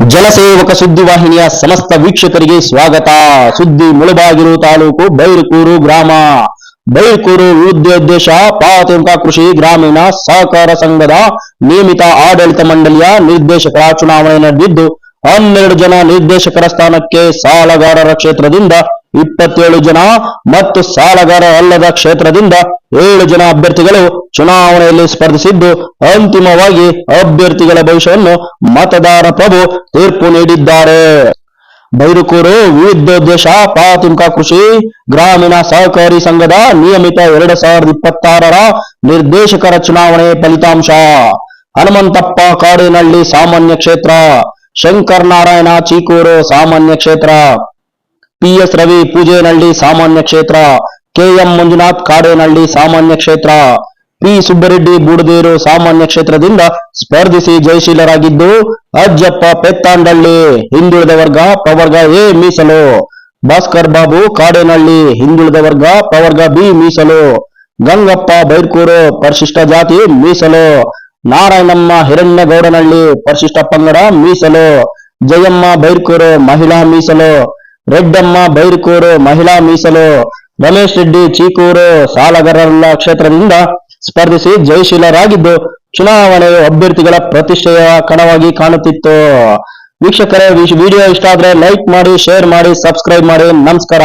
ಜನಸೇವಕ ಸುದ್ದಿವಾಹಿನಿಯ ಸಮಸ್ತ ವೀಕ್ಷಕರಿಗೆ ಸ್ವಾಗತ. ಸುದ್ದಿ ಮುಳಬಾಗಿಲು ತಾಲೂಕು ಬೈರಕೂರು ಗ್ರಾಮ. ಬೈರಕೂರು ವಿದ್ಯೋದ್ದೇಶ ಪ್ರಾಥಮಿಕ ಕೃಷಿ ಗ್ರಾಮೀಣ ಸಹಕಾರ ಸಂಘದ ನಿಯಮಿತ ಆಡಳಿತ ಮಂಡಳಿಯ ನಿರ್ದೇಶಕರ ಚುನಾವಣೆ ನಡೆದಿದ್ದು 12 ಜನ ನಿರ್ದೇಶಕರ ಸ್ಥಾನಕ್ಕೆ ಸಾಲಗಾರರ ಕ್ಷೇತ್ರದಿಂದ 27 ಜನ ಮತ್ತು ಸಾಲಗಾರ ಅಲ್ಲದ ಕ್ಷೇತ್ರದಿಂದ 7 ಜನ ಅಭ್ಯರ್ಥಿಗಳು ಚುನಾವಣೆಯಲ್ಲಿ ಸ್ಪರ್ಧಿಸಿದ್ದು ಅಂತಿಮವಾಗಿ ಅಭ್ಯರ್ಥಿಗಳ ಭವಿಷ್ಯವನ್ನು ಮತದಾರ ಪ್ರಭು ತೀರ್ಪು ನೀಡಿದ್ದಾರೆ. ಬೈರಕೂರು ವಿವಿಧೋದ್ದೇಶ ಪ್ರಾಥಮಿಕ ಕೃಷಿ ಗ್ರಾಮೀಣ ಸಹಕಾರಿ ಸಂಘದ ನಿಯಮಿತ 2026ರ ನಿರ್ದೇಶಕರ ಚುನಾವಣೆ ಫಲಿತಾಂಶ. ಹನುಮಂತಪ್ಪ ಕಾಡೇನಹಳ್ಳಿ ಸಾಮಾನ್ಯ ಕ್ಷೇತ್ರ, ಶಂಕರ್ ನಾರಾಯಣ ಚೀಕೂರು ಸಾಮಾನ್ಯ ಕ್ಷೇತ್ರ, PS ರವಿ ಪೂಜೇನಹಳ್ಳಿ ಸಾಮಾನ್ಯ ಕ್ಷೇತ್ರ, KM ಮಂಜುನಾಥ್ ಕಾಡೇನಹಳ್ಳಿ ಸಾಮಾನ್ಯ ಕ್ಷೇತ್ರ, P ಸುಬ್ಬರೆಡ್ಡಿ ಬೂಡದೇರು ಸಾಮಾನ್ಯ ಕ್ಷೇತ್ರದಿಂದ ಸ್ಪರ್ಧಿಸಿ ಜಯಶೀಲರಾಗಿದ್ದು, ಅಜ್ಜಪ್ಪ ಪೆತ್ತಾಂಡಳ್ಳಿ ಹಿಂದುಳಿದ ವರ್ಗ ಪ್ರವರ್ಗ A ಮೀಸಲು, ಭಾಸ್ಕರ್ ಬಾಬು ಕಾಡೇನಹಳ್ಳಿ ಹಿಂದುಳಿದ ವರ್ಗ ಪ್ರವರ್ಗ B ಮೀಸಲು, ಗಂಗಪ್ಪ ಬೈರಕೂರು ಪರಿಶಿಷ್ಟ ಜಾತಿ ಮೀಸಲು, ನಾರಾಯಣಮ್ಮ ಹಿರಣ್ಯಗೌಡನಹಳ್ಳಿ ಪರಿಶಿಷ್ಟ ಪಂಗಡ ಮೀಸಲು, ಜಯಮ್ಮ ಬೈರಕೂರು ಮಹಿಳಾ ಮೀಸಲು, ರೆಡ್ಡಮ್ಮ ಬೈರಕೂರು ಮಹಿಳಾ ಮೀಸಲು, ರಮೇಶ್ ರೆಡ್ಡಿ ಚೀಕೂರು ಸಾಲಗಾರರ ಕ್ಷೇತ್ರದಿಂದ ಸ್ಪರ್ಧಿಸಿ ಜಯಶೀಲರಾಗಿದ್ದು ಚುನಾವಣೆಯು ಅಭ್ಯರ್ಥಿಗಳ ಪ್ರತಿಷ್ಠೆಯ ಕಣವಾಗಿ ಕಾಣುತ್ತಿತ್ತು. ವೀಕ್ಷಕರೇ, ವಿಡಿಯೋ ಇಷ್ಟ ಆದ್ರೆ ಲೈಕ್ ಮಾಡಿ, ಶೇರ್ ಮಾಡಿ, ಸಬ್ಸ್ಕ್ರೈಬ್ ಮಾಡಿ. ನಮಸ್ಕಾರ.